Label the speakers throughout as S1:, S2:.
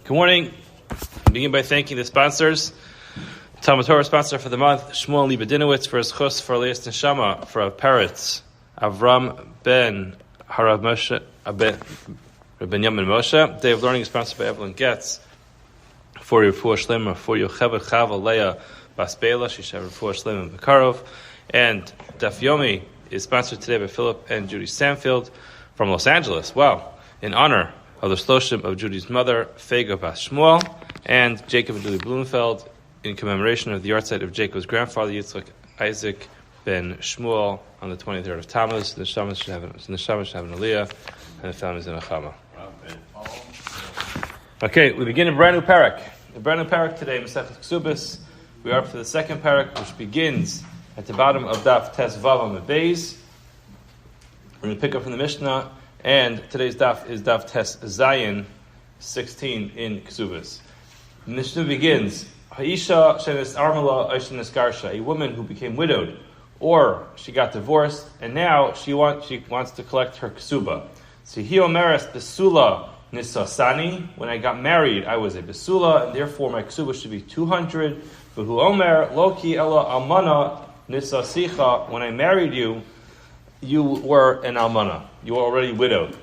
S1: Good morning. I begin by thanking the sponsors. Talmud Torah sponsor for the month, Shmuel Liebedinowitz for his chus for Elias Neshama for Rav Peretz, Avram ben Harav Moshe, Ben Yamin Moshe. Day of Learning is sponsored by Evelyn Getz for Refuah Shlema for Yocheved Chava Leah Basbela. She should have Refuah Shlema Bekarov. And Daf Yomi is sponsored today by Philip and Judy Stanfield from Los Angeles. Wow! In honor of the shloshim of Judy's mother, Fega Bas Shmuel, and Jacob and Julie Blumenfeld, in commemoration of the yahrzeit of Jacob's grandfather, Yitzchak Isaac ben Shmuel, on the 23rd of Tammuz. The Neshama should have an Aliyah, and the family's in a Chama. Okay, we begin a brand new parak. A brand new parak today, Masechet Kesuvos. We are up to the second parak, which begins at the bottom of Daf Tes Vav on the Beis. We're going to pick up from the Mishnah, and today's Daf is Daf Tes Zayin 16 in Kesuvos. The Mishnah begins, Ha'isha shenes armala shenes garsha, a woman who became widowed, or she got divorced, and now she wants to collect her ksuba. So he omeres besula nisasani. When I got married, I was a besula, and therefore my ksuba should be 200. But who omer loki ella almana nisasicha. When I married you, you were an almana. You were already widowed.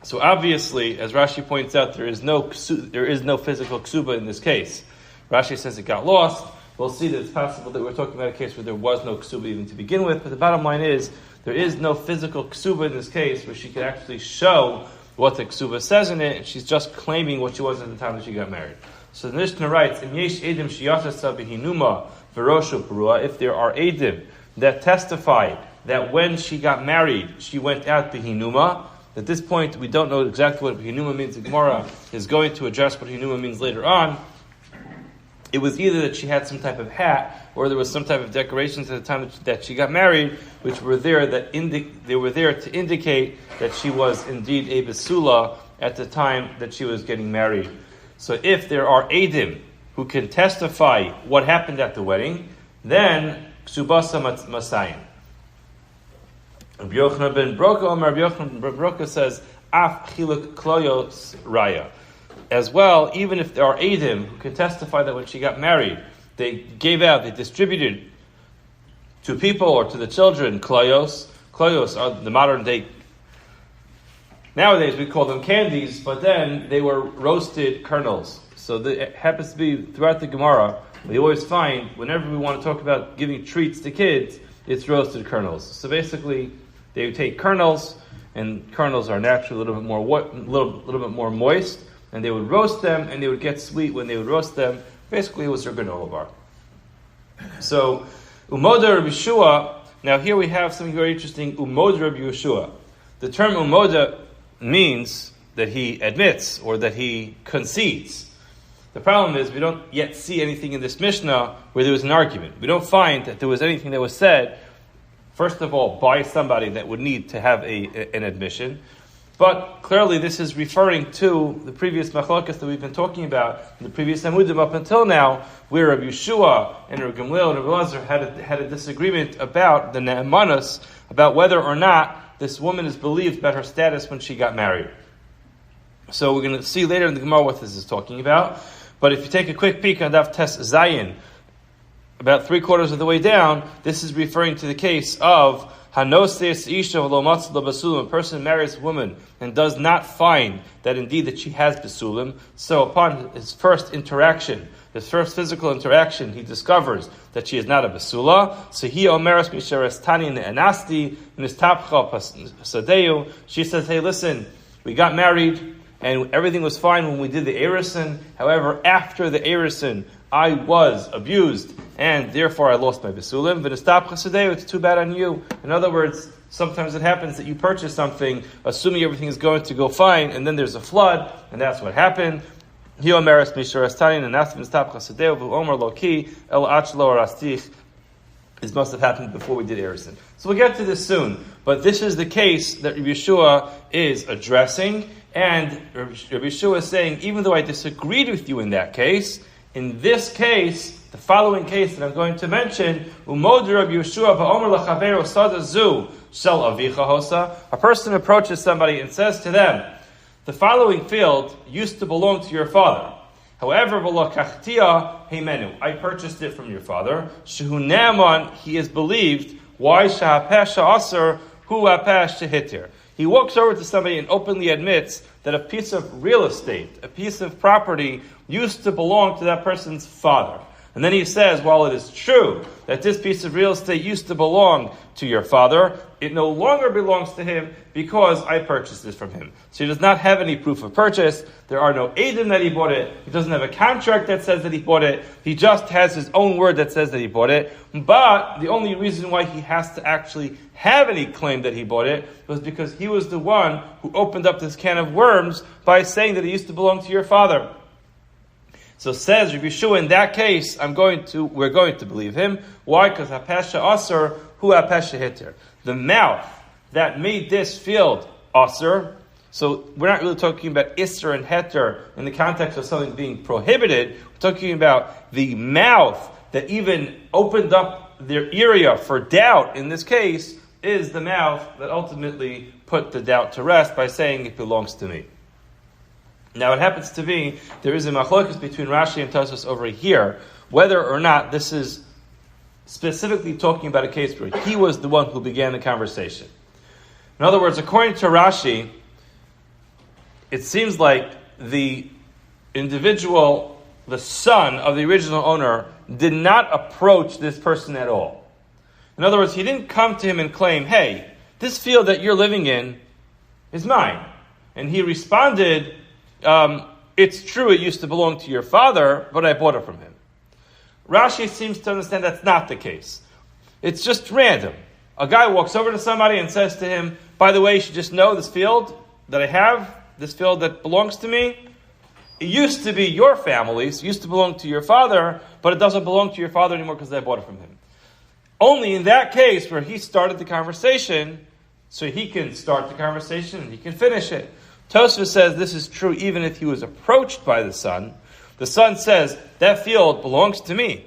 S1: So obviously, as Rashi points out, there is no physical ksuba in this case. Rashi says it got lost. We'll see that it's possible that we're talking about a case where there was no ksuba even to begin with, but the bottom line is, there is no physical ksuba in this case where she could actually show what the ksuba says in it, and she's just claiming what she was at the time that she got married. So the Mishnah writes, if there are edim that testify that when she got married, she went out behinuma. At this point, we don't know exactly what behinuma means. The Gemara is going to address what behinuma means later on. It was either that she had some type of hat, or there was some type of decorations at the time that she got married, which were there they were there to indicate that she was indeed a besula at the time that she was getting married. So if there are edim who can testify what happened at the wedding, then ksubasa masayin. Rabbi Yochanan ben Broka says, Af chiluk kloyos raya. As well, even if there are edim who can testify that when she got married, they distributed to people or to the children kloyos. Kloyos are the modern day. Nowadays we call them candies, but then they were roasted kernels. So it happens to be throughout the Gemara. We always find whenever we want to talk about giving treats to kids, it's roasted kernels. So basically, they would take kernels, and kernels are naturally a little bit more moist, and they would roast them, and they would get sweet when they would roast them. Basically, it was their granola bar. So, Umoda Rabbi Yeshua, now here we have something very interesting, Umoda Rabbi Yeshua. The term Umoda means that he admits, or that he concedes. The problem is, we don't yet see anything in this Mishnah where there was an argument. We don't find that there was anything that was said, first of all, by somebody that would need to have an admission. But clearly this is referring to the previous machlokas that we've been talking about in the previous Amudim up until now, where Rabbi Yeshua and Rabbi Gamliel and Rabbi Lazar had a disagreement about the ne'emanos, about whether or not this woman is believed about her status when she got married. So we're going to see later in the Gemara what this is talking about. But if you take a quick peek on Daf Tes Zayin, about 3/4 of the way down, this is referring to the case of Hanoses Isha V'lo Matzah Basulim. A person marries a woman and does not find that indeed that she has basulim. So upon his first physical interaction, he discovers that she is not a basula. So he omeres misheres tani ne'anasti nistapcha pasadeu. She says, "Hey, listen, we got married and everything was fine when we did the erison. However, after the erison, I was abused, and therefore I lost my besulim. V'nistapcha sadeu, it's too bad on you." In other words, sometimes it happens that you purchase something, assuming everything is going to go fine, and then there's a flood, and that's what happened. This must have happened before we did erison. So we'll get to this soon, but this is the case that Rabbi Yeshua is addressing, and Rabbi Yeshua is saying, even though I disagreed with you in that case, in this case, the following case that I'm going to mention, a person approaches somebody and says to them, the following field used to belong to your father. However, I purchased it from your father. Shehu Naaman, he is believed. Why Shahapesh Aser Hu Apesh Shehitir? He walks over to somebody and openly admits that a piece of real estate, a piece of property, used to belong to that person's father. And then he says, while it is true that this piece of real estate used to belong to your father, it no longer belongs to him because I purchased this from him. So he does not have any proof of purchase. There are no edim that he bought it. He doesn't have a contract that says that he bought it. He just has his own word that says that he bought it. But the only reason why he has to actually have any claim that he bought it was because he was the one who opened up this can of worms by saying that it used to belong to your father. So says Rabbi Yeshua, in that case, we're going to believe him. Why? Because hapesha aser hu hapesha hitter. The mouth that made this field aser. So we're not really talking about isser and heter in the context of something being prohibited. We're talking about the mouth that even opened up their area for doubt. In this case, is the mouth that ultimately put the doubt to rest by saying it belongs to me. Now, it happens to be, there is a machlokes between Rashi and Tosfos over here, whether or not this is specifically talking about a case where he was the one who began the conversation. In other words, according to Rashi, it seems like the individual, the son of the original owner, did not approach this person at all. In other words, he didn't come to him and claim, hey, this field that you're living in is mine. And he responded, it's true, it used to belong to your father, but I bought it from him. Rashi seems to understand that's not the case. It's just random. A guy walks over to somebody and says to him, by the way, you should just know this field that I have, this field that belongs to me, it used to be your family's, used to belong to your father, but it doesn't belong to your father anymore because I bought it from him. Only in that case where he started the conversation, so he can start the conversation and he can finish it. Tosfos says this is true even if he was approached by the son. The son says, that field belongs to me.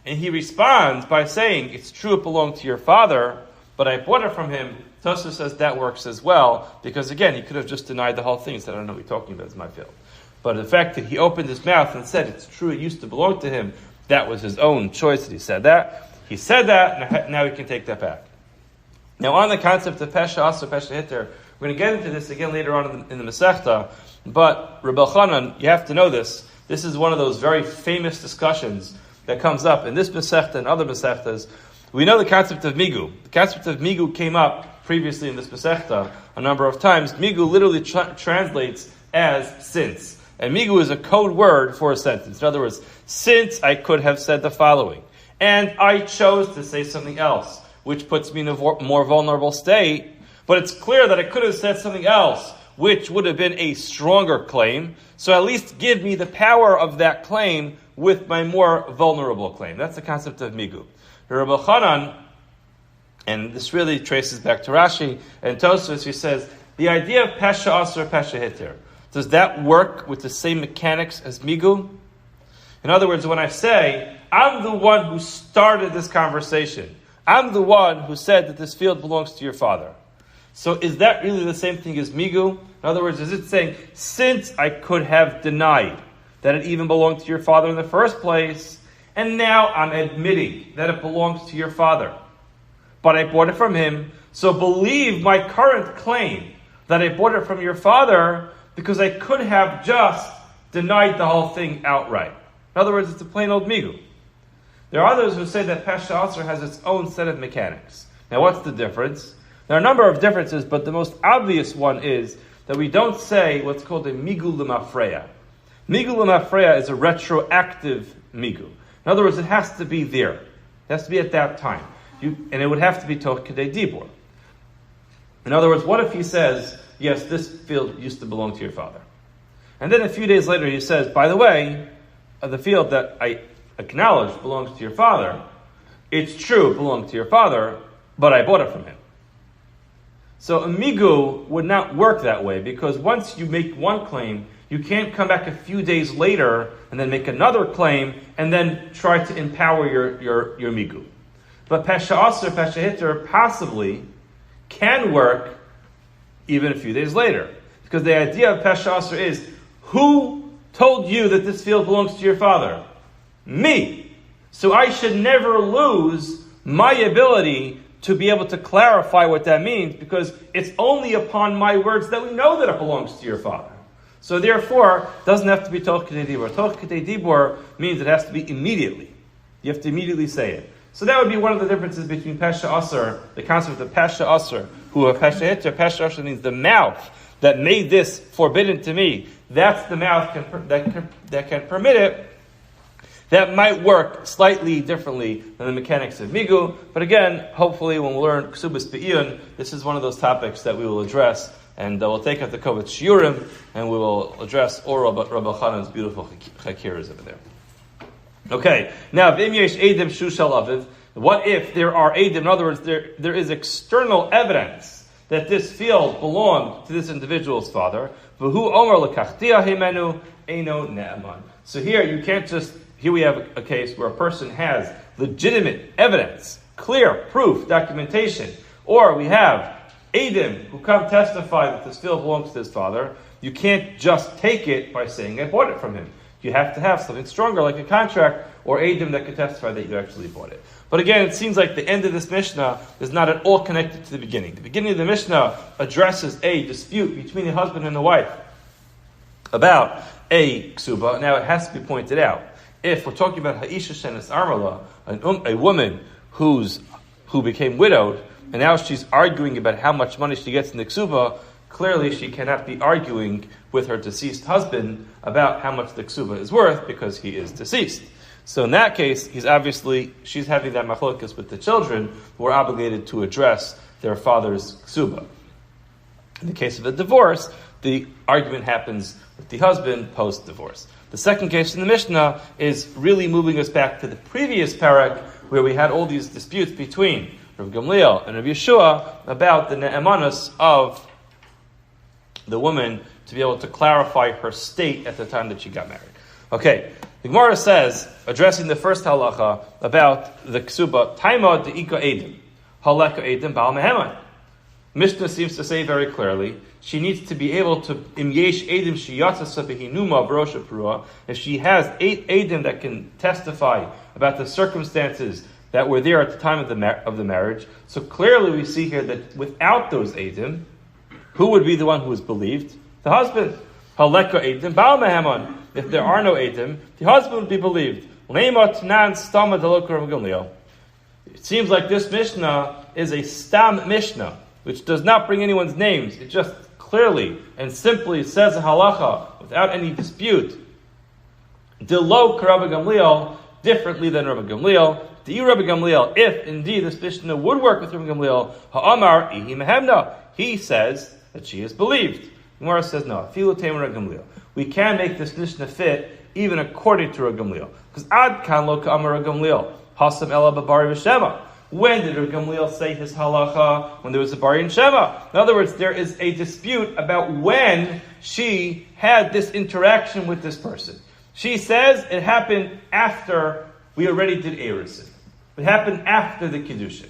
S1: And he responds by saying, it's true it belonged to your father, but I bought it from him. Tosfos says that works as well, because again, he could have just denied the whole thing. He said, I don't know what you're talking about, it's my field. But the fact that he opened his mouth and said, it's true it used to belong to him, that was his own choice that he said that. He said that, now he can take that back. Now on the concept of Pesha Aser, Pesha Hitter, we're going to get into this again later on in the Masechta, but Reb Elchanan, you have to know this. This is one of those very famous discussions that comes up in this Masechta and other Masechtas. We know the concept of Migu. The concept of Migu came up previously in this Masechta a number of times. Migu literally translates as since. And Migu is a code word for a sentence. In other words, since I could have said the following, and I chose to say something else, which puts me in a more vulnerable state, but it's clear that I could have said something else, which would have been a stronger claim, so at least give me the power of that claim with my more vulnerable claim. That's the concept of Migu. Reb Elchanan, and this really traces back to Rashi and Tosfos, who says, the idea of Pesha Aser, Pesha Hitter, does that work with the same mechanics as Migu? In other words, when I say, I'm the one who started this conversation, I'm the one who said that this field belongs to your father. So is that really the same thing as Migu? In other words, is it saying, since I could have denied that it even belonged to your father in the first place, and now I'm admitting that it belongs to your father, but I bought it from him, so believe my current claim that I bought it from your father because I could have just denied the whole thing outright. In other words, it's a plain old Migu. There are others who say that Pesha Aser has its own set of mechanics. Now what's the difference? There are a number of differences, but the most obvious one is that we don't say what's called a migu l'mafreya. Migu l'mafreya is a retroactive migu. In other words, it has to be there. It has to be at that time. And it would have to be toch kedei dibur. In other words, what if he says, yes, this field used to belong to your father. And then a few days later he says, by the way, the field that I acknowledge belongs to your father, it's true it belonged to your father, but I bought it from him. So a migu would not work that way, because once you make one claim, you can't come back a few days later and then make another claim and then try to empower your migu. But Pesha Aser, Pesha Hitter possibly can work even a few days later. Because the idea of Pesha Asr is, who told you that this field belongs to your father? Me. So I should never lose my ability to be able to clarify what that means, because it's only upon my words that we know that it belongs to your father. So therefore, it doesn't have to be Toch K'tei Dibur. Toch K'tei Dibur means it has to be immediately. You have to immediately say it. So that would be one of the differences between Pesha Asr, the concept of Pesha Asr, who are Pesha Hitter. Pesha Asr means the mouth that made this forbidden to me. That's the mouth that can permit it. That might work slightly differently than the mechanics of Migu. But again, hopefully when we learn Kesuvos Be'iyun, this is one of those topics that we will address. And we'll take out the Kovetz Shiurim, and we will address all Rabbi Chanan's beautiful chakiras over there. Okay, now, V'im yesh edim shushal aviv. What if there are edim? In other words, there is external evidence that this field belonged to this individual's father. V'hu omer lekachtia heimenu eino ne'eman. So here we have a case where a person has legitimate evidence, clear proof, documentation, or we have edim who come testify that this field belongs to his father. You can't just take it by saying I bought it from him. You have to have something stronger, like a contract, or edim that can testify that you actually bought it. But again, it seems like the end of this Mishnah is not at all connected to the beginning. The beginning of the Mishnah addresses a dispute between the husband and the wife about a ksuba. Now, it has to be pointed out, if we're talking about ha'isha shenes armala, a woman who became widowed, and now she's arguing about how much money she gets in the ksuba, clearly she cannot be arguing with her deceased husband about how much the ksuba is worth, because he is deceased. So in that case, she's having that machlokas with the children who are obligated to address their father's ksuba. In the case of a divorce, the argument happens with the husband post-divorce. The second case in the Mishnah is really moving us back to the previous parak, where we had all these disputes between Rav Gamliel and Rav Yeshua about the ne'emanos of the woman to be able to clarify her state at the time that she got married. Okay, the Gemara says, addressing the first halacha about the ksuba, Taima de'ika edim, haleka edim ba'al meheman. Mishnah seems to say very clearly, she needs to be able to imyesh edim shiyatsa behinuma brosha prua. If she has 8 edim that can testify about the circumstances that were there at the time of the marriage, so clearly we see here that without those edim, who would be the one who is believed? The husband. Haleka edim ba'al meheman. If there are no edim, the husband would be believed. It seems like this Mishnah is a stam Mishnah, which does not bring anyone's names. It just clearly and simply says a halacha without any dispute. Delo Rabbi Gamliel, differently than Rabbi Gamliel. Di Rabbi Gamliel, if indeed this Mishnah would work with Rabbi Gamliel, ha'amar ihi mehemna, he says that she is believed. Gemara says no. Filu teim Rabbi Gamliel. We can make this Mishnah fit even according to Rabbi Gamliel, because ad kan lo ka'amar Rabbi Gamliel hasam ela b'bari v'shema. When did Rabbi Gamliel say his halacha? When there was a bari and shema. In other words, there is a dispute about when she had this interaction with this person. She says it happened after we already did Erusin. It happened after the Kiddushin.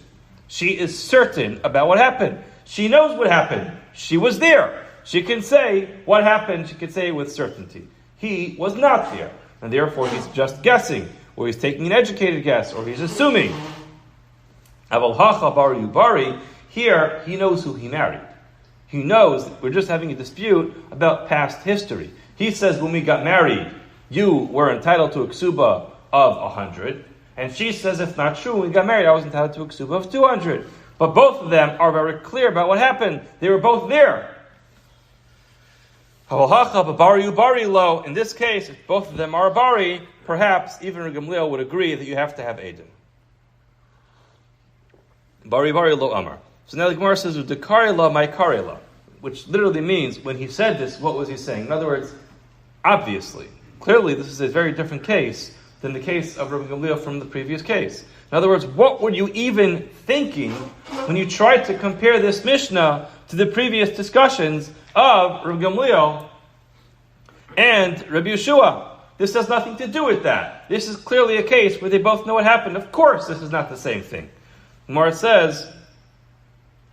S1: She is certain about what happened. She knows what happened. She was there. She can say what happened. She can say it with certainty. He was not there. And therefore he's just guessing, or he's taking an educated guess, or he's assuming. Aval hacha bari ubari, here he knows who he married. He knows that we're just having a dispute about past history. He says when we got married, you were entitled to a ksuba of 100. And she says it's not true. When we got married, I was entitled to a ksuba of 200. But both of them are very clear about what happened. They were both there. In this case, if both of them are bari, perhaps even Gamliel would agree that you have to have edim. Bari lo amar. So now the Gemara says, "Dekari la my kari la," which literally means when he said this, what was he saying? In other words, obviously, clearly, this is a very different case than the case of Rabbi Gamliel from the previous case. In other words, what were you even thinking when you tried to compare this Mishnah to the previous discussions of Rabbi Gamliel and Rabbi Yeshua? This has nothing to do with that. This is clearly a case where they both know what happened. Of course, this is not the same thing. Gemara says,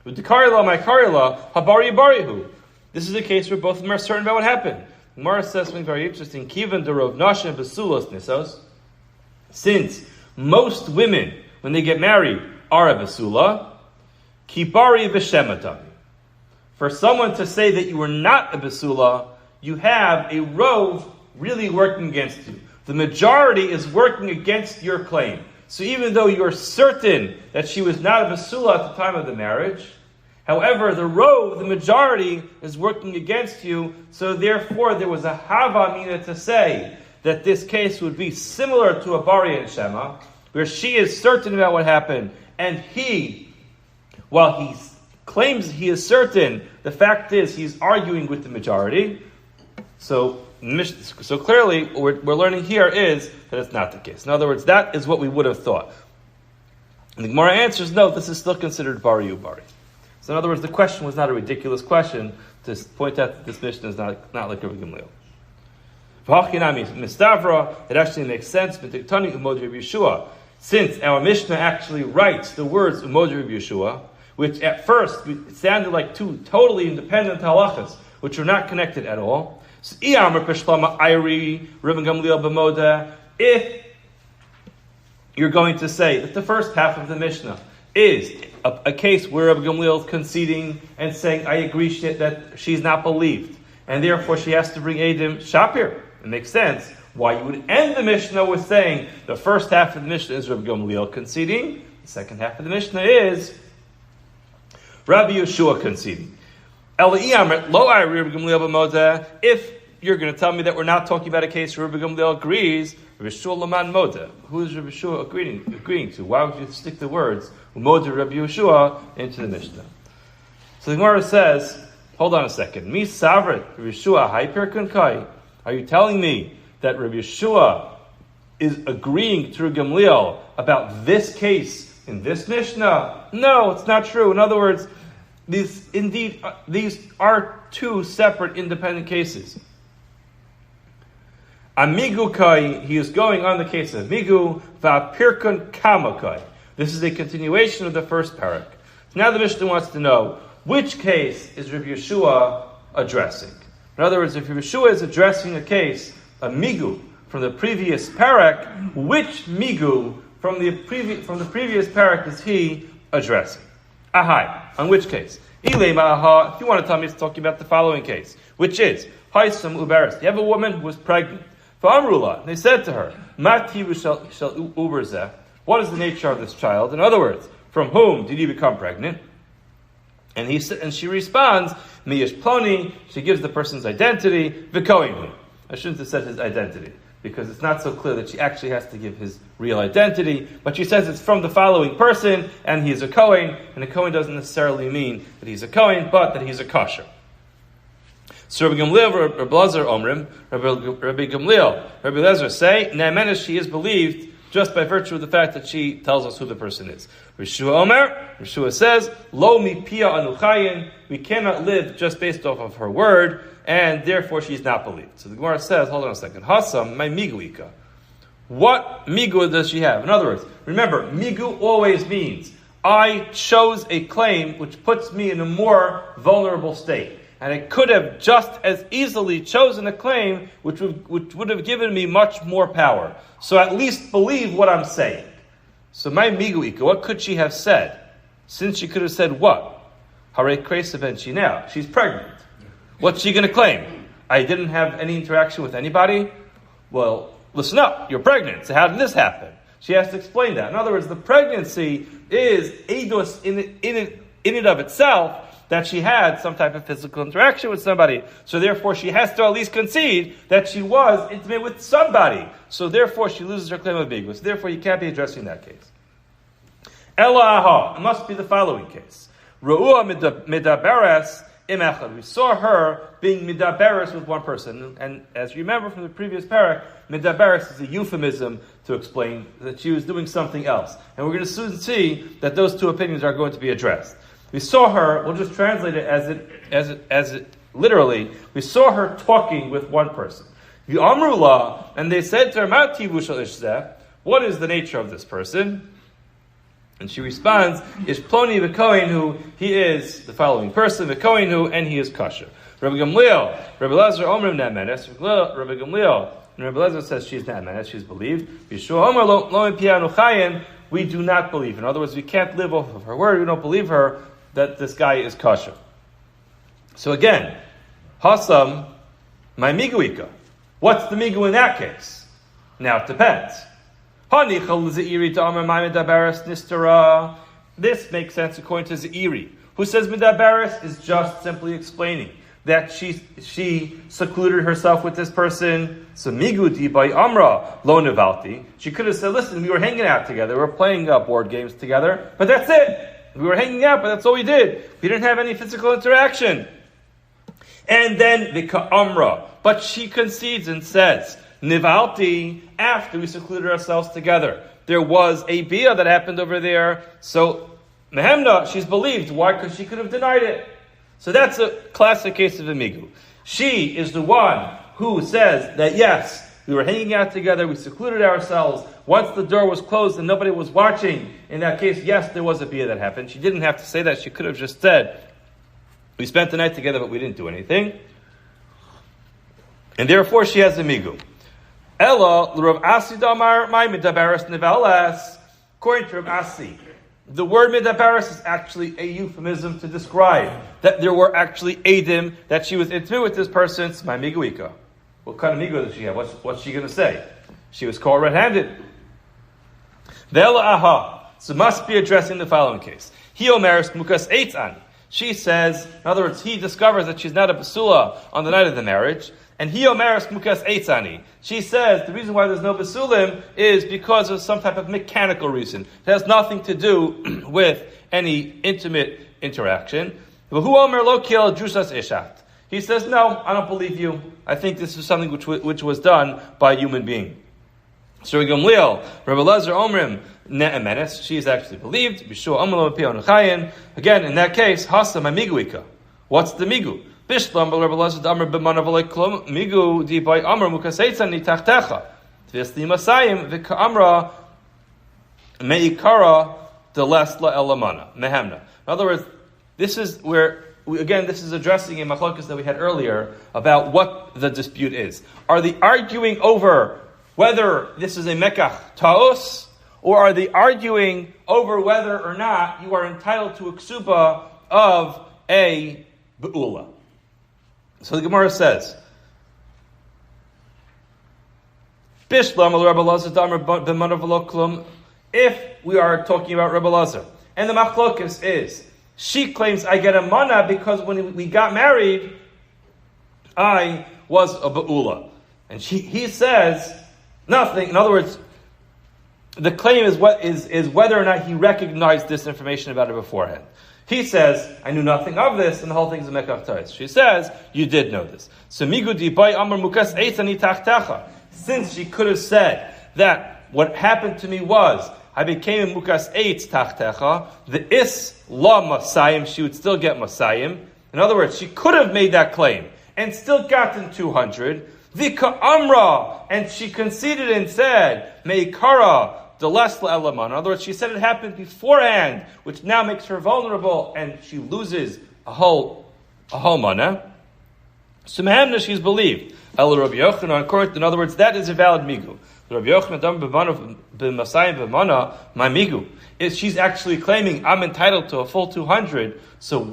S1: "U'dekarila my karila habari barihu." This is a case where both of them are certain about what happened. Gemara says something very interesting. Kivan derov nashim besulos nisos. Since most women, when they get married, are a besula, kibari v'shematami. For someone to say that you were not a besula, you have a rove really working against you. The majority is working against your claim. So even though you're certain that she was not a besula at the time of the marriage, however, the rove, the majority, is working against you, so therefore there was a hava mina to say that this case would be similar to a bari and shema, where she is certain about what happened, and he, while he claims he is certain, the fact is he's arguing with the majority. So clearly, what we're learning here is that it's not the case. In other words, that is what we would have thought. And the Gemara answers, no, this is still considered bari ubari. So in other words, the question was not a ridiculous question to point out that this Mishnah is not like Rabbi Gamliel. It actually makes sense. Since our Mishnah actually writes the words Umod Rabbi Yeshua, which at first it sounded like two totally independent halachas, which are not connected at all. So, if you're going to say that the first half of the Mishnah is a case where Rabbi Gamliel is conceding and saying, I agree that she's not believed, and therefore she has to bring Eidim Shapir, it makes sense why you would end the Mishnah with saying the first half of the Mishnah is Rabbi Gamliel conceding, the second half of the Mishnah is Rabbi Yeshua conceding. If you're going to tell me that we're not talking about a case where Rabbi Gamliel agrees, Rabbi Yeshua Laman Moda, who is Rabbi Yeshua agreeing to? Why would you stick the words Moda Rabbi Yeshua into the Mishnah? So the Gemara says, hold on a second. Mi Savrit Rabbi Yeshua Hyper Kunkai. Are you telling me that Rabbi Yeshua is agreeing to Rabbi Gamliel about this case in this Mishnah? No, it's not true. In other words, these are two separate independent cases. Amigu kai, he is going on the case of Amigu, va'pirkun kamakai. This is a continuation of the first parak. So now the Mishnah wants to know, which case is Rabbi Yeshua addressing? In other words, if Rabbi Yeshua is addressing a case, a migu, from the previous parak, which migu from the previous parak is he addressing? Ahai, on which case? Ilei ma'aha, if you want to tell me, it's talking about the following case, which is, Haisam uberes, you have a woman who was pregnant. Fa'amrula, they said to her, Mati shall uberzeh, what is the nature of this child? In other words, from whom did you become pregnant? And she responds, Miyesh Ploni, she gives the person's identity, V'koinu. I shouldn't have said his identity, because it's not so clear that she actually has to give his real identity, but she says it's from the following person, and he is a Kohen, and a Kohen doesn't necessarily mean that he's a Kohen, but that he's a kosher. So Rabbi Gamliel, Rabbi Lezer Omrim, Rabbi Gamliel, Rabbi Lezer say, Ne'emenes, she is believed just by virtue of the fact that she tells us who the person is. Rishua Omer, Rishua says, Lo mi pia anuchayin, we cannot live just based off of her word, and therefore she's not believed. So the Gemara says, hold on a second, Hasam, my miguika. What migu does she have? In other words, remember, migu always means, I chose a claim which puts me in a more vulnerable state. And I could have just as easily chosen a claim which would have given me much more power. So at least believe what I'm saying. So my miguika, what could she have said? Since she could have said what? Hare kresa ben now. She's pregnant. What's she going to claim? I didn't have any interaction with anybody? Well, listen up. You're pregnant. So how did this happen? She has to explain that. In other words, the pregnancy is eidos in it of itself, that she had some type of physical interaction with somebody. So therefore she has to at least concede that she was intimate with somebody. So therefore she loses her claim of migu. So therefore you can't be addressing that case. Ela aha, it must be the following case. Ru'ua midaberes im echad. We saw her being midaberes with one person. And as you remember from the previous parak, midaberes is a euphemism to explain that she was doing something else. And we're going to soon see that those two opinions are going to be addressed. We saw her, we'll just translate it as it literally, we saw her talking with one person. Amrullah, and they said to her, Ma tivu shel ish zeh, what is the nature of this person? And she responds, Ish ploni v'kohen hu, he is the following person, v'kohen hu, and he is kosher. Rabbi Gamliel, Rabbi Elazar Omrim Ne'emenes, Rabbi Gamliel, and Rabbi Elazar says she's Ne'emenes, she's believed. Yeshua Omer Lo Pianu Chayin, we do not believe. In other words, we can't live off of her word, we don't believe her that this guy is kosher. So again, Hasam, my miguika. What's the migu in that case? Now it depends. This makes sense according to Ze'iri, who says Midabaris is just simply explaining that she secluded herself with this person. So miguti by Amra lo nevalti. She could have said, listen, we were hanging out together, we were playing board games together, but that's it. We were hanging out, but that's all we did. We didn't have any physical interaction. And then the Amra, but she concedes and says, Nivalti, after we secluded ourselves together, there was a bia that happened over there. So Mehemna, she's believed. Why? Because she could have denied it. So that's a classic case of Amigu. She is the one who says that yes, we were hanging out together, we secluded ourselves. Once the door was closed and nobody was watching, in that case, yes, there was a bia that happened. She didn't have to say that. She could have just said, we spent the night together, but we didn't do anything. And therefore, she has a migu. Ella, Rav Asi Damar, my midabaris nevalas. According to Rav Asi, the word midabaris is actually a euphemism to describe that there were actually edim, that she was intimate with this person. It's my miguika. What kind of migu does she have? What's she going to say? She was caught red-handed. Ve'ela aha. So must be addressing the following case. He omeres mukas eitzani. She says, in other words, he discovers that she's not a basula on the night of the marriage, and he omeres mukas eitzani. She says the reason why there's no basulim is because of some type of mechanical reason. It has nothing to do with any intimate interaction. But who omer lo kiel jusas ishat? He says, no, I don't believe you. I think this is something which was done by a human being. So Gamliel, Rabbi Elazar Omrim, Ne'emenes, she is actually believed. Bishua Omelo Pion Chayin. Again, in that case, Hasa my miguika. What's the migu? Bishlam Rabbi Elazar Amr b'manav klum migu di by Amr mukaseitzan ni tachtecha. Tvisli masayim v'ka Amra meikara delesla elamana mehemna. In other words, this is where this is addressing a machlokas that we had earlier about what the dispute is. Are they arguing over whether this is a mekach taos, or are they arguing over whether or not you are entitled to a ksuba of a be'ula? So the Gemara says, if we are talking about Rebbe Lazar, and the machlokas is, she claims I get a mana because when we got married, I was a be'ula. And he says nothing. In other words, the claim is whether or not he recognized this information about her beforehand. He says, I knew nothing of this, and the whole thing is a mekach tais. She says, you did know this. So migu dibai amar mukas eitzani tachtecha. Since she could have said that what happened to me was I became a mukas eitz tachtecha, the is la masayim, she would still get masayim. In other words, she could have made that claim and still gotten 200. Vika amra, and she conceded and said, meikara delesla elaman. In other words, she said it happened beforehand, which now makes her vulnerable, and she loses a whole mana. So mehemna, she's believed. El Rabbi Yochanan, court. In other words, that is a valid migu. Rabbi Yochanan dam b'masayim b'mana, my migu is she's actually claiming I'm entitled to a full 200. So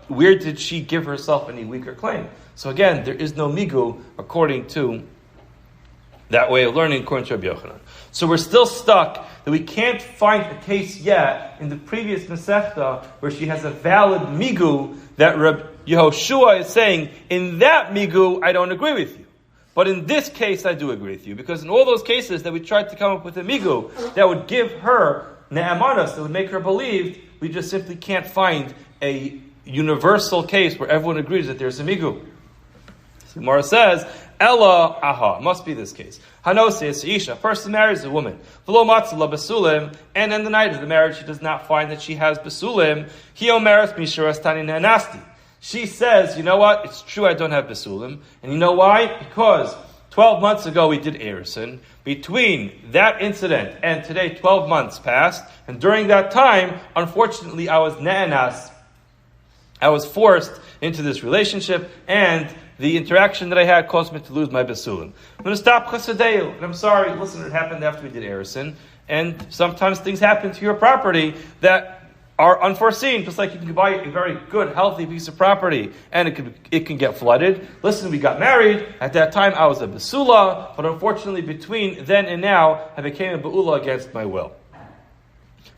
S1: where did she give herself any weaker claim? So again, there is no migu according to that way of learning according to Rabbi Yochanan. So we're still stuck that we can't find a case yet in the previous Masechta where she has a valid migu that Rabbi Yehoshua is saying, in that migu, I don't agree with you. But in this case, I do agree with you. Because in all those cases that we tried to come up with a migu that would give her ne'amanas, that would make her believed, we just simply can't find a universal case where everyone agrees that there's a migu. So Gemara says, Ella aha, must be this case. Hanose is Isha, a person marries a woman. V'lo matzala basulim, and in the night of the marriage she does not find that she has basulim. He omeres mishuras tani ne'anasti. She says, you know what, it's true I don't have basulim. And you know why? Because 12 months ago we did erison. Between that incident and today, 12 months passed. And during that time, unfortunately, I was ne'anas I was forced into this relationship, and the interaction that I had caused me to lose my besulim. I'm going to stop chasadeu, and I'm sorry, listen, it happened after we did erison, and sometimes things happen to your property that are unforeseen, just like you can buy a very good, healthy piece of property, and it can get flooded. Listen, we got married. At that time, I was a besula, but unfortunately, between then and now, I became a beula against my will.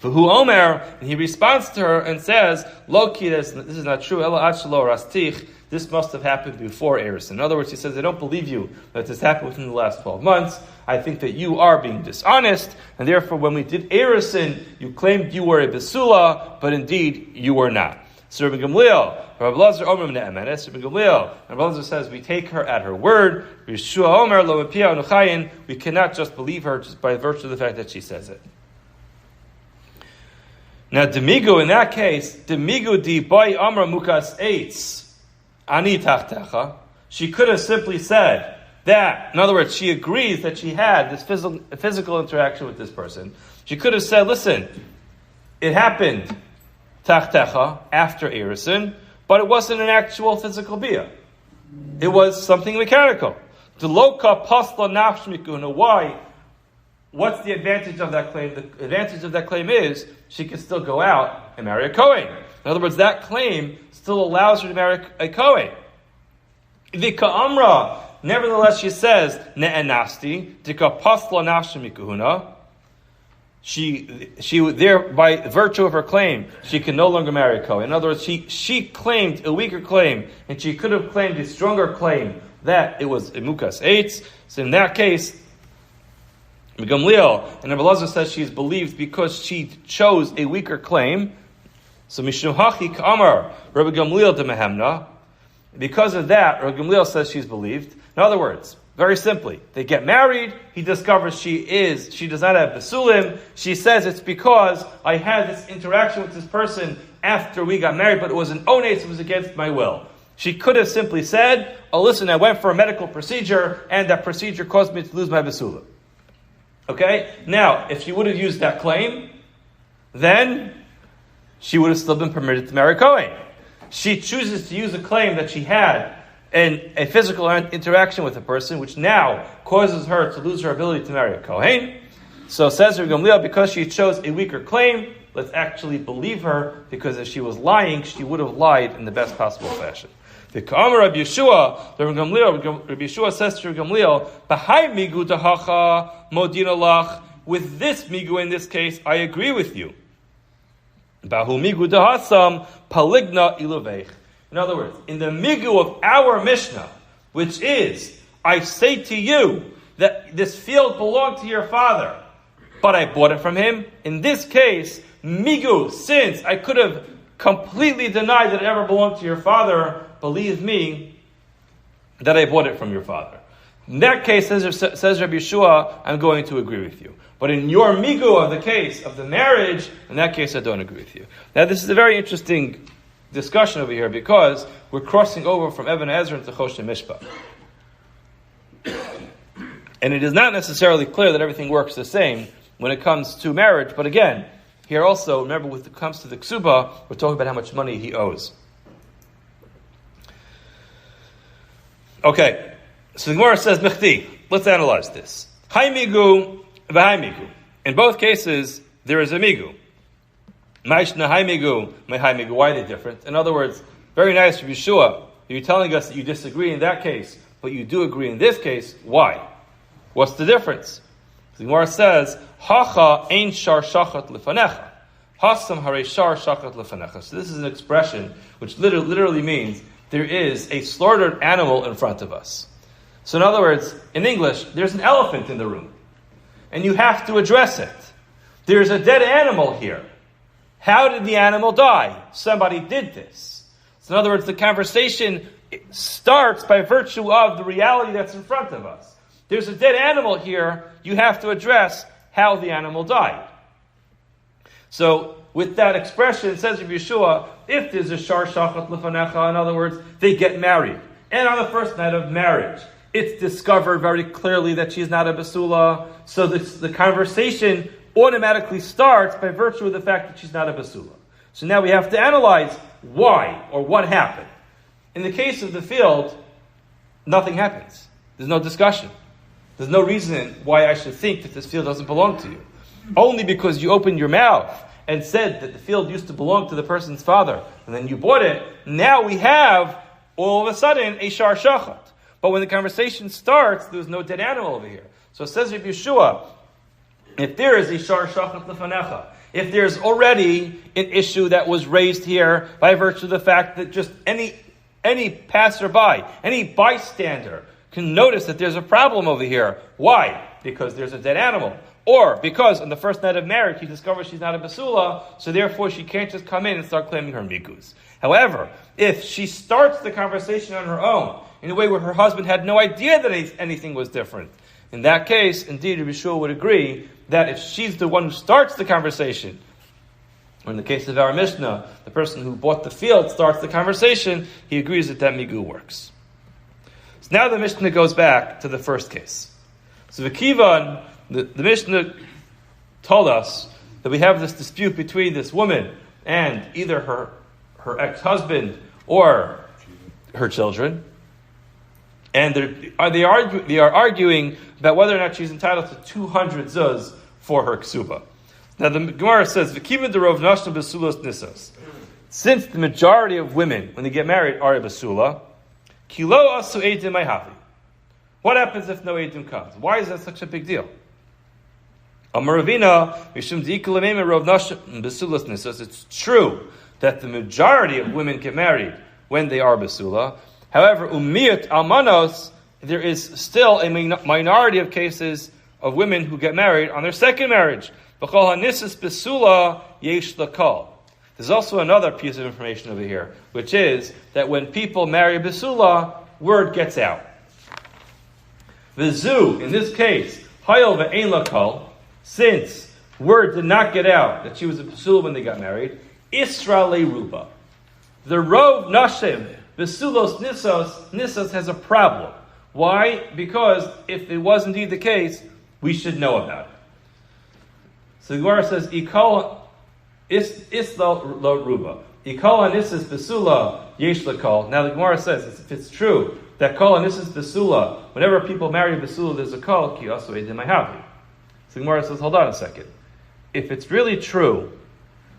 S1: V'hu Omer, and he responds to her and says, Loki, this is not true, Ela Achelo Rastich, this must have happened before Erison. In other words, he says, I don't believe you that this happened within the last 12 months. I think that you are being dishonest, and therefore when we did Erison, you claimed you were a Besula, but indeed you were not. So Rabbi Gamliel, Rabbi Lazar Omer Ne'emenes, Rabbi Gamliel, Rabbi Lazar says, we take her at her word, Yeshua Omer Lo Mepia Unuchayin, we cannot just believe her just by virtue of the fact that she says it. Now, Demigu, in that case, Demigu di boy amra mukas eitz, ani tachtecha. She could have simply said that, in other words, she agrees that she had this physical interaction with this person. She could have said, listen, it happened tachtecha, after erison, but it wasn't an actual physical bia. It was something mechanical. Deloka pasla nafsh mikuna. Why? What's the advantage of that claim? The advantage of that claim is she can still go out and marry a Kohen. In other words, that claim still allows her to marry a Kohen. The Ka'amra, nevertheless, she says, Ne'enasti, Tika Pasla Nafshemikuhuna. She there, by virtue of her claim, she can no longer marry a Kohen. In other words, she claimed a weaker claim, and she could have claimed a stronger claim that it was a Mukas Eitz. So in that case, Gamliel, and Rabbi Lazar says she is believed because she chose a weaker claim. So Mishum Hachi K'amar, Rabbi Gamliel de Mehemna. Because of that, Rabbi Gamliel says she's believed. In other words, very simply, they get married, he discovers she does not have Basulim. She says it's because I had this interaction with this person after we got married, but it was an ones, it was against my will. She could have simply said, oh listen, I went for a medical procedure, and that procedure caused me to lose my Basulim. Okay? Now, if she would have used that claim, then she would have still been permitted to marry Kohen. She chooses to use a claim that she had a physical interaction with a person, which now causes her to lose her ability to marry a Kohen. So says Rabbi Gamliel, because she chose a weaker claim, let's actually believe her, because if she was lying, she would have lied in the best possible fashion. The Ka'amar Rabbi Yeshua, Rabbi Yeshua says to Rabbi Gamliel, "B'hai migu dahacha modina lach." With this migu in this case, I agree with you. Bahu migu dahasam paligna iluveich. In other words, in the migu of our Mishnah, which is, I say to you that this field belonged to your father, but I bought it from him. In this case, migu, since I could have completely denied that it ever belonged to your father, believe me that I bought it from your father. In that case, says Rabbi Yeshua, I'm going to agree with you. But in your migu of the case of the marriage, in that case, I don't agree with you. Now, this is a very interesting discussion over here because we're crossing over from Eben Ezra to Choshen Mishpah. And it is not necessarily clear that everything works the same when it comes to marriage. But again, here also, remember, when it comes to the ksuba, we're talking about how much money he owes. Okay, so the Gemara says, Mechti, let's analyze this. Hai migu, v'hai migu. In both cases, there is a migu. Ma'ishna hai migu, my hai migu. Why are they different? In other words, very nice, Rabbi Yeshua. You're telling us that you disagree in that case, but you do agree in this case. Why? What's the difference? The Gemara says, Hacha ein shar shachat lefanecha. Hasam hare shar shachat lefanecha. So this is an expression which literally means there is a slaughtered animal in front of us. So in other words, in English, there's an elephant in the room. And you have to address it. There's a dead animal here. How did the animal die? Somebody did this. So in other words, the conversation starts by virtue of the reality that's in front of us. There's a dead animal here. You have to address how the animal died. So with that expression, it says of Yeshua, if there's a shar shachat lefanecha, in other words, they get married. And on the first night of marriage, it's discovered very clearly that she's not a basula. So the conversation automatically starts by virtue of the fact that she's not a basula. So now we have to analyze why or what happened. In the case of the field, nothing happens. There's no discussion. There's no reason why I should think that this field doesn't belong to you. Only because you opened your mouth and said that the field used to belong to the person's father, and then you bought it, now we have, all of a sudden, a shar shachat. But when the conversation starts, there's no dead animal over here. So it says Rabbi Yeshua, if there is a shar shachat lefanecha, if there's already an issue that was raised here by virtue of the fact that just any passerby, any bystander can notice that there's a problem over here. Why? Because there's a dead animal. Or because on the first night of marriage he discovers she's not a basula, so therefore she can't just come in and start claiming her mikus. However, if she starts the conversation on her own, in a way where her husband had no idea that anything was different, in that case, indeed, Rabbi Yeshua would agree that if she's the one who starts the conversation, or in the case of our Mishnah, the person who bought the field starts the conversation, he agrees that migu works. So now the Mishnah goes back to the first case. So the Mishnah told us that we have this dispute between this woman and either her ex-husband or her children. And they are arguing about whether or not she's entitled to 200 zuz for her ksuba. Now the Gemara says, "V'kiva derov nashna basulos nisas." Since the majority of women, when they get married, are a basula, kilo asu eidim ayhavi. What happens if no eidim comes? Why is that such a big deal? Amaravina mishum diikalamema rov nashna basulos nisas. It's true that the majority of women get married when they are basula. However, umiyat almanos, there is still a minority of cases of women who get married on their second marriage. There's also another piece of information over here, which is that when people marry a basula, word gets out. V'zu, in this case, hayol ve'ein lakol, since word did not get out that she was a basula when they got married, isra le'ruba. The rov nashim, basulos nisas has a problem. Why? Because if it was indeed the case, we should know about it. So the Gemara says, "Ikol isla lo ruba. Ikol anisas basula yesh lakol." Now the Gemara says, if it's true that kol anisas basula, whenever people marry a basula, there's a kol ki asu edim havi. So the Gemara says, hold on a second. If it's really true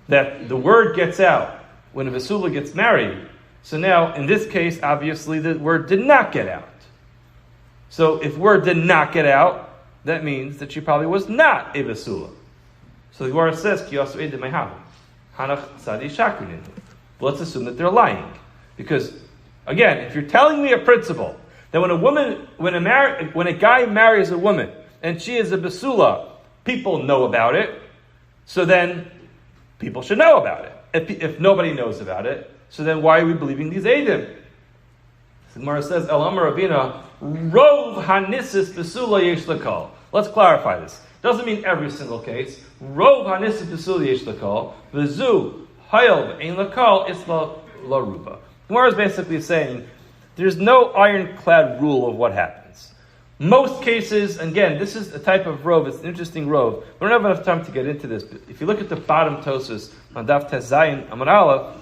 S1: that the word gets out when a basula gets married, so now in this case, obviously the word did not get out. So if word did not get out, that means that she probably was not a basula. So the Gemara says, "Kiyasu edim mehavi, hanach tzadi shakunin." Let's assume that they're lying, because again, if you're telling me a principle that when a guy marries a woman and she is a basula, people know about it, so then people should know about it. If nobody knows about it, so then why are we believing these edim? The Gemara says, "El Amar Rabina, rov hanisis basula yesh lakol." Let's clarify this. Doesn't mean every single case. Rov hanisis basula yesh lakol. V'zu hayol ve'ein lakol isla la ruba. Gemara is basically saying there's no ironclad rule of what happens. Most cases, again, this is a type of rov. It's an interesting rov. We don't have enough time to get into this. But if you look at the bottom Tosas on Daf Tezayin Amar Aleph,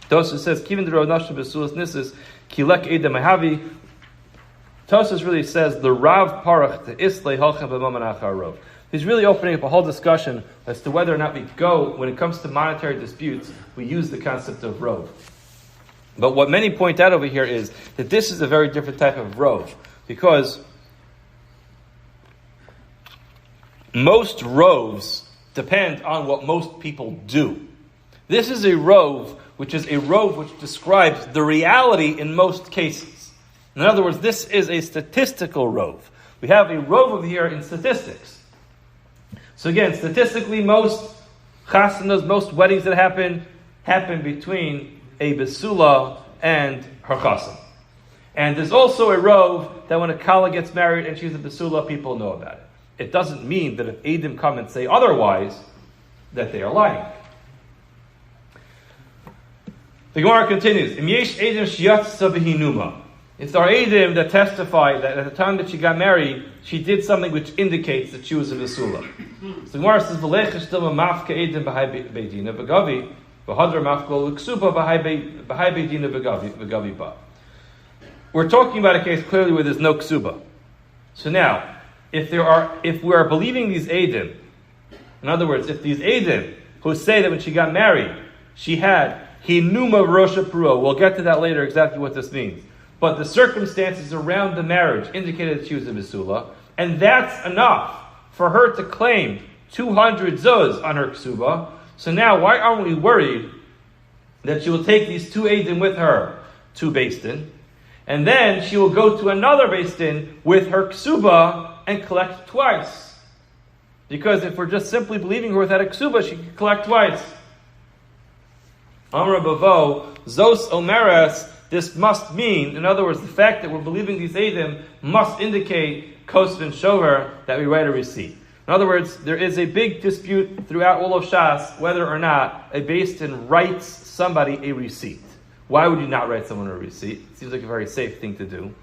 S1: Tosas says, "Kivin derov nashna basulas nisas kilek edem mahavi." Tosas really says the Rav Parach to Islay Halchem b'Maman Achar Rov. He's really opening up a whole discussion as to whether or not we go, when it comes to monetary disputes, we use the concept of Rov. But what many point out over here is that this is a very different type of Rov, because most Rovs depend on what most people do. This is a Rov, which is a Rov which describes the reality in most cases. In other words, this is a statistical rov. We have a rov over here in statistics. So again, statistically, most chasanas, most weddings that happen between a basula and her chassan. And there's also a rov that when a kala gets married and she's a basula, people know about it. It doesn't mean that if edim come and say otherwise, that they are lying. The Gemara continues, "Im yesh edim sheyatsa b'hinuma." It's our edim that testify that at the time that she got married, she did something which indicates that she was a basula. So the Gemara says, "V'lechesh dilma mafka edim b'hai beidina v'gavi." We're talking about a case clearly where there's no ksuba. So now, if we are believing these Eidim, in other words, if these Eidim who say that when she got married, she had hinuma rosha pruo, we'll get to that later exactly what this means. But the circumstances around the marriage indicated that she was a Basula, and that's enough for her to claim 200 zuz on her ksuba. So now, why aren't we worried that she will take these two Eidim with her to Beis Din, and then she will go to another Beis Din with her ksuba and collect twice? Because if we're just simply believing her without a ksuba, she can collect twice. Amra Bavo, Zos Omeres, this must mean, in other words, the fact that we're believing these Eidim must indicate Kos and Shover, that we write a receipt. In other words, there is a big dispute throughout all of Shas whether or not a Beis Din writes somebody a receipt. Why would you not write someone a receipt? It seems like a very safe thing to do.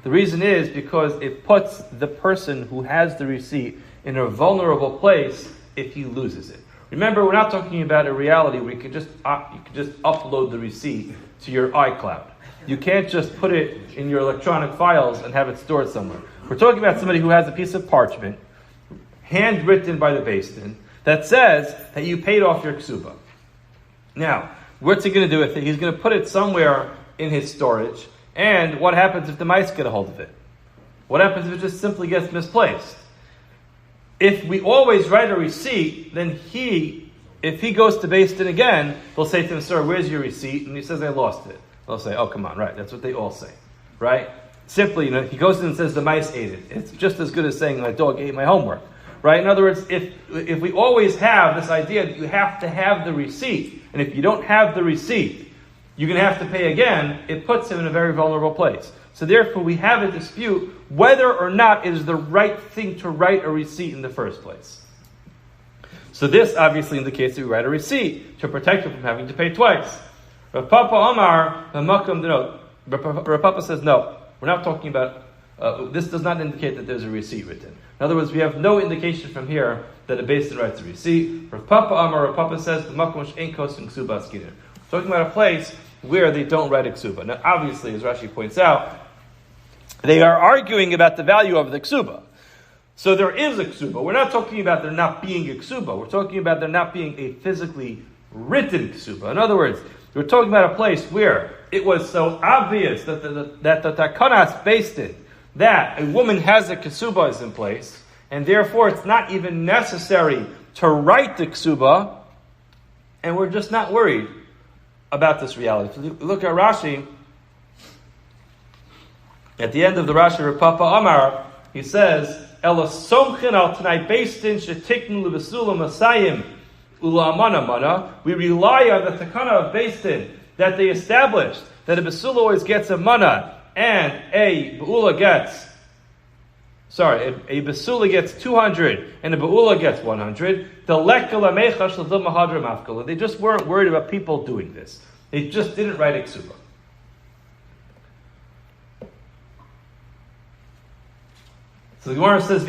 S1: The reason is because it puts the person who has the receipt in a vulnerable place if he loses it. Remember, we're not talking about a reality where you can just upload the receipt to your iCloud. You can't just put it in your electronic files and have it stored somewhere. We're talking about somebody who has a piece of parchment, handwritten by the Beis Din, that says that you paid off your ksuba. Now, what's he going to do with it? He's going to put it somewhere in his storage. And what happens if the mice get a hold of it? What happens if it just simply gets misplaced? If we always write a receipt, then if he goes to Beis Din again, they'll say to him, "Sir, where's your receipt?" And he says, "I lost it." They'll say, "Oh, come on, right?" That's what they all say, right? Simply, he goes in and says, "The mice ate it." It's just as good as saying, "My dog ate my homework." Right? In other words, if we always have this idea that you have to have the receipt, and if you don't have the receipt, you're going to have to pay again, it puts him in a very vulnerable place. So therefore, we have a dispute whether or not it is the right thing to write a receipt in the first place. So this obviously indicates that we write a receipt to protect you from having to pay twice. Rav Papa Omar, Rav Papa says, no, we're not talking about, this does not indicate that there's a receipt written. In other words, we have no indication from here that a Beis Din writes a receipt. Rav Papa Amar, Rav Papa says, we're talking about a place where they don't write a ksuba. Now, obviously, as Rashi points out, they are arguing about the value of the ksuba. So there is a ksuba. We're not talking about there not being a ksuba. We're talking about there not being a physically written ksuba. In other words, we're talking about a place where it was so obvious that the takanas Beis Din, that a woman has a ksuba is in place, and therefore it's not even necessary to write the ksuba, and we're just not worried about this reality. If you look at Rashi, at the end of the Rashi, Rav Papa Amar, he says, Ela somchin al t'nai Beis Din shetiknu l'besula masayim ula amana mana. We rely on the takana of Beis Din that they established that a besula always gets a mana, and a besula gets 200 and a beula gets 100. They just weren't worried about people doing this. They just didn't write a ksuba. So the Gemara says,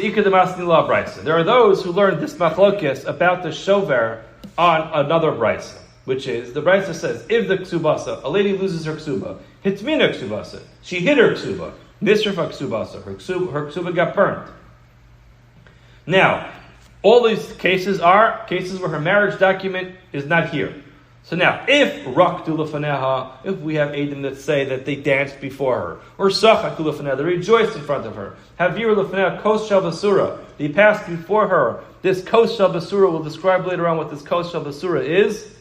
S1: there are those who learn this machlokes about the shover on another brisa, which is, the brisa says, if the ksubasa, a lady loses her ksuba, hitmina ksubasa, she hid her ksuba, Nisrafa ksubasa, her ksuba got burned. Now, all these cases are cases where her marriage document is not here. So now, if raktu lefaneha, if we have Eidim that say that they danced before her, or sachatu lefaneha, they rejoiced in front of her, havir lefaneha kos shel basura, they passed before her, this kos shel basura, we'll describe later on what this kos shel basura is.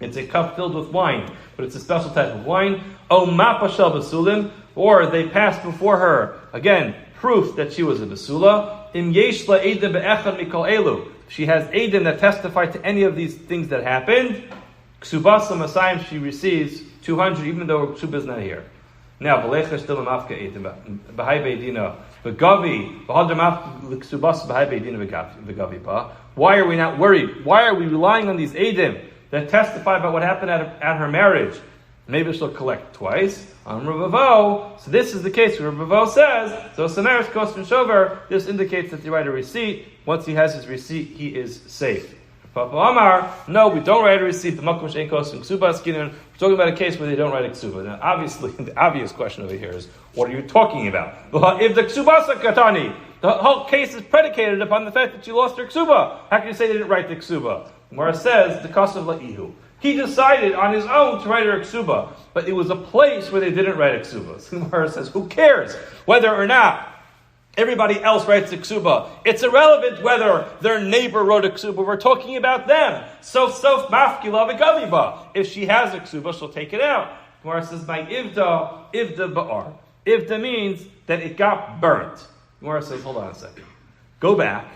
S1: It's a cup filled with wine, but it's a special type of wine. O mapa shel basulim, or they passed before her, again, proof that she was a basula. Im yesh la eidim be'echad mikol elu. She has eidim that testify to any of these things that happened. Ksubasa masayim, she receives 200, even though her ksuba is not here. Now, b'lecha still mafka eidim b'hai beidina v'gavi v'hadam ksubasa b'hai beidina v'gavi ba. Why are we not worried? Why are we relying on these eidim that testify about what happened at her marriage? Maybe she'll collect twice. On Revavo, so this is the case where Revavo says, so Samaris Kos and Shover, this indicates that they write a receipt. Once he has his receipt, he is safe. Papa Amar, no, we don't write a receipt. The makom she'ein kosem ksuba skinan. We're talking about a case where they don't write a ksuba. Now, obviously, the obvious question over here is, what are you talking about? If the ksubasa katani, the whole case is predicated upon the fact that you lost your ksuba. How can you say they didn't write the ksuba? Gemara says the kasav la'ihu. He decided on his own to write a ksuba, but it was a place where they didn't write a ksuba. So Gemara says, who cares whether or not everybody else writes a ksuba? It's irrelevant whether their neighbor wrote a ksuba. We're talking about them. Sof mafkila v'gaviba. If she has a ksuba, she'll take it out. Gemara says, by ivda ba'ar. Ivda means that it got burnt. Gemara says, hold on a second. Go back.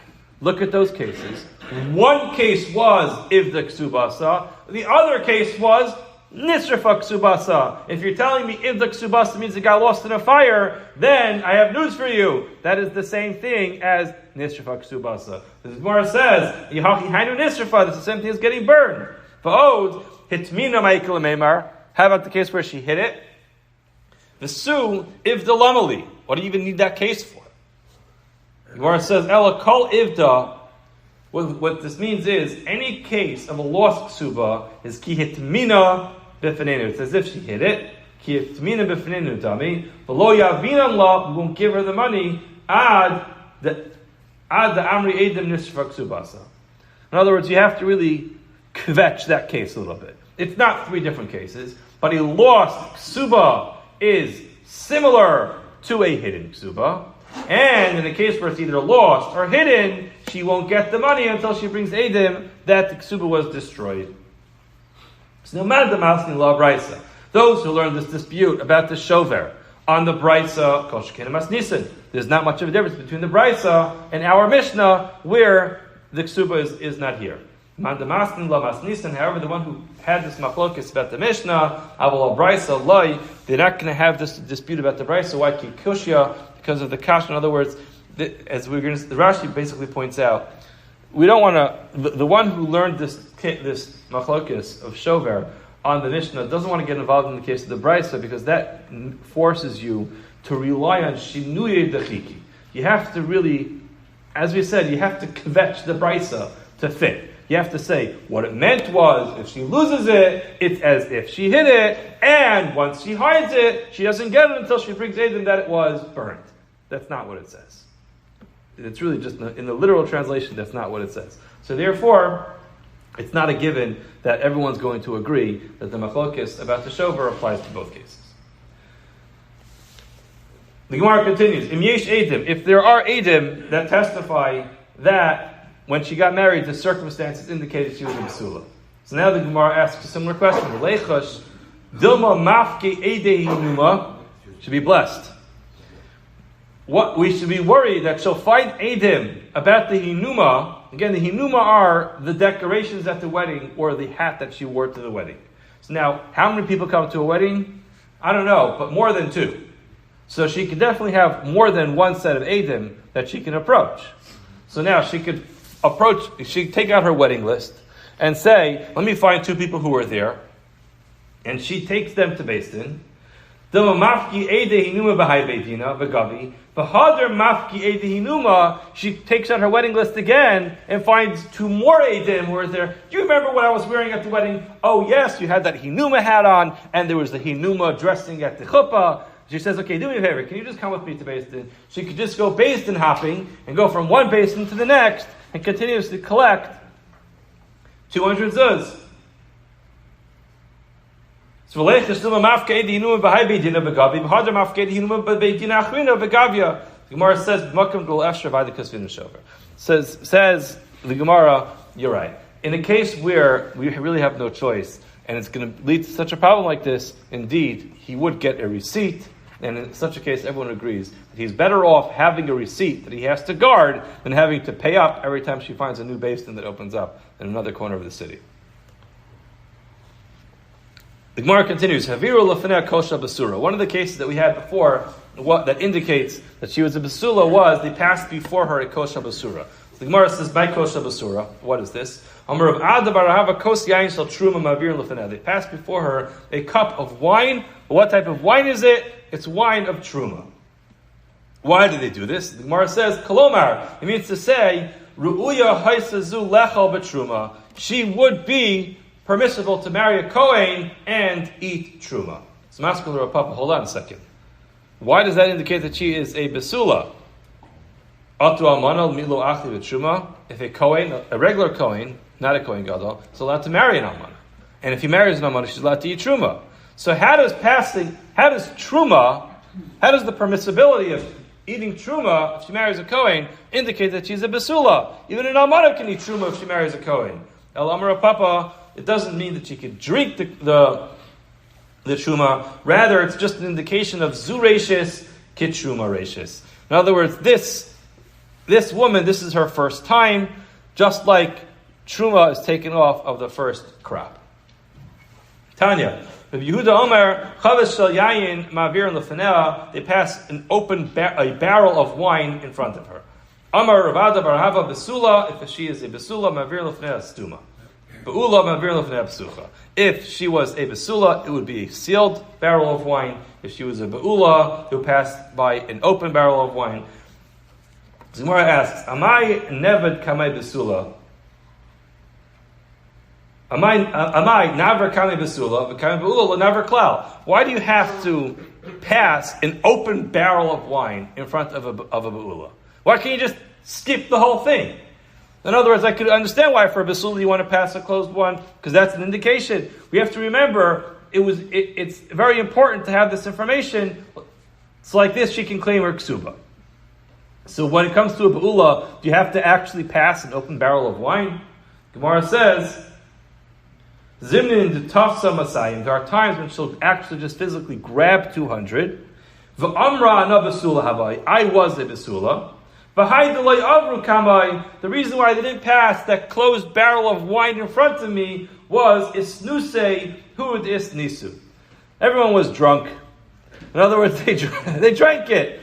S1: Look at those cases. One case was ivda ksubasa. The other case was nisrafa ksubasa. If you're telling me ivda ksubasa means it got lost in a fire, then I have news for you. That is the same thing as nisrafa ksubasa. The Gemara says, Yihachi hainu nisrafa. That's the same thing as getting burned. Va'od hitmina ma'ikil meimar. How about the case where she hit it? V'su ivda lamali. What do you even need that case for? The Gemara says, Ela kol ivda. What this means is, any case of a lost ksuba is ki hitmina b'fenenu. It's as if she hit it. Ki hitmina b'fenenu, Tami. V'lo yavinan la, we won't give her the money, ad the amri edim nisra ksubasa. In other words, you have to really kvetch that case a little bit. It's not three different cases, but a lost ksuba is similar to a hidden ksuba. And in a case where it's either lost or hidden, she won't get the money until she brings edim that the ksuba was destroyed. So no matter the masni law brisa, those who learn this dispute about the shover on the brisa kol shekena masnisin, there's not much of a difference between the brisa and our mishnah where the ksuba is not here. Man the masni law masnisin, however, the one who had this machlokes about the mishnah, aval brisa loy, they're not going to have this dispute about the brisa. Why ki kushya? Because of the kash. In other words, as we're going to, the Rashi basically points out, we don't want to. The one who learned this machlokes of shover on the Mishnah doesn't want to get involved in the case of the brisa because that forces you to rely on shinuye dechiki. You have to really, as we said, you have to kvetch the brisa to fit. You have to say what it meant was if she loses it, it's as if she hit it, and once she hides it, she doesn't get it until she brings edim that it was burnt. That's not what it says. It's really just in the literal translation, that's not what it says. So therefore, it's not a given that everyone's going to agree that the machlokes about the shover applies to both cases. The Gemara continues, Im yesh edim, if there are edim that testify that when she got married, the circumstances indicated she was a besula. So now the Gemara asks a similar question. Leichash, Dilma mafke edehi numa, should be blessed. What we should be worried that she'll find edim about the hinuma. Again, the hinuma are the decorations at the wedding or the hat that she wore to the wedding. So now, how many people come to a wedding? I don't know, but more than two. So she could definitely have more than one set of edim that she can approach. So now she could take out her wedding list and say, let me find two people who were there. And she takes them to Beis Din. She takes out her wedding list again and finds two more edim who were there. Do you remember what I was wearing at the wedding? Oh yes, you had that hinuma hat on, and there was the hinuma dressing at the chuppah. She says, okay, do me a favor, can you just come with me to Beis Din? She could just go Beis Din hopping and go from one Beis Din to the next and continuously collect 200 zuz. So the Gemara says the Gemara, you're right. In a case where we really have no choice, and it's going to lead to such a problem like this, indeed, he would get a receipt, and in such a case, everyone agrees that he's better off having a receipt that he has to guard than having to pay up every time she finds a new Beis Din that opens up in another corner of the city. The Gemara continues, Haviru lefeneh kosha basura. One of the cases that we had before that indicates that she was a basula was they passed before her a kosha basura. The Gemara says, by kosha basura, what is this? They passed before her a cup of wine. What type of wine is it? It's wine of truma. Why did they do this? The Gemara says, Kolomar. It means to say, Ru'uya haisazu lechal betruma. she would be permissible to marry a Kohen and eat Truma. So masculine or Papa, hold on a second. Why does that indicate that she is a Besula? Atu Almana Milo Achli Truma. If a Kohen, a regular Kohen, not a Kohen Gadol, is allowed to marry an Almana. And if he marries an Almana, she's allowed to eat Truma. So how does the permissibility of eating Truma if she marries a Kohen indicate that she's a Besula? Even an Almana can eat Truma if she marries a Kohen. El Amar Papa, it doesn't mean that she could drink the Truma. Rather, it's just an indication of Zu Reishis, Kit Truma Reishis. In other words, this woman, this is her first time, just like Truma is taken off of the first crop. Tanya, Rabbi Yehuda Omer, Chavis Shel Yayin Ma'avir Lefanea, they pass an open a barrel of wine in front of her. Amar Ravada Barhava Besula, if she is a Besula, Ma'avir Lefanea Stuma. Be'ula Ma'avir Lefanea Besucha. If she was a Besula, it would be a sealed barrel of wine. If she was a Be'ula, it would pass by an open barrel of wine. Zimura asks, Amai Neved Kamei Besula? Amai Naver Kamei Besula, Kamei Be'ula, Naver Klal. Why do you have to pass an open barrel of wine in front of a Be'ula? Why can't you just skip the whole thing? In other words, I could understand why for a Besula you want to pass a closed one, because that's an indication. We have to remember, it's very important to have this information. So like this, she can claim her ksuba. So when it comes to a Be'ula, do you have to actually pass an open barrel of wine? Gemara says, Zimnin de Tafsa Masayim. There are times when she'll actually just physically grab 200. V'amra ana Besula havai. I was a Besula. The reason why they didn't pass that closed barrel of wine in front of me was isnusei hud isnisu. Everyone was drunk. In other words, they drank it.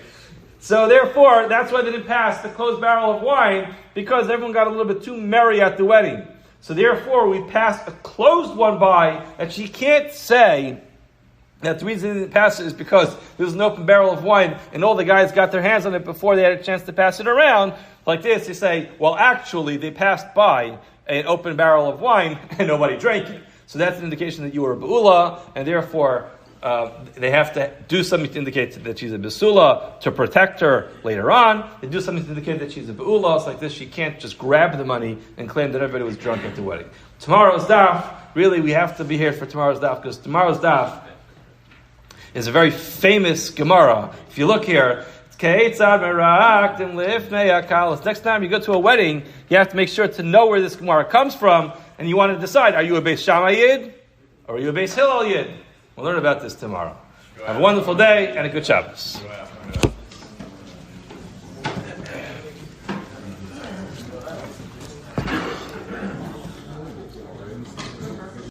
S1: So therefore, that's why they didn't pass the closed barrel of wine, because everyone got a little bit too merry at the wedding. So therefore, we passed a closed one by that she can't say that the reason they didn't pass it is because there was an open barrel of wine and all the guys got their hands on it before they had a chance to pass it around. Like this, they say, well, actually, they passed by an open barrel of wine and nobody drank it. So that's an indication that you were a Be'ula, and therefore they have to do something to indicate that she's a Besula to protect her later on. They do something to indicate that she's a Be'ula. It's like this, she can't just grab the money and claim that everybody was drunk at the wedding. Tomorrow's daf, really, we have to be here for tomorrow's daf, because tomorrow's daf is a very famous Gemara. If you look here, it's next time you go to a wedding, you have to make sure to know where this Gemara comes from, and you want to decide, are you a Beis Shammai Yid, or are you a Beis Hillel Yid? We'll learn about this tomorrow. Have a wonderful day, and a good Shabbos.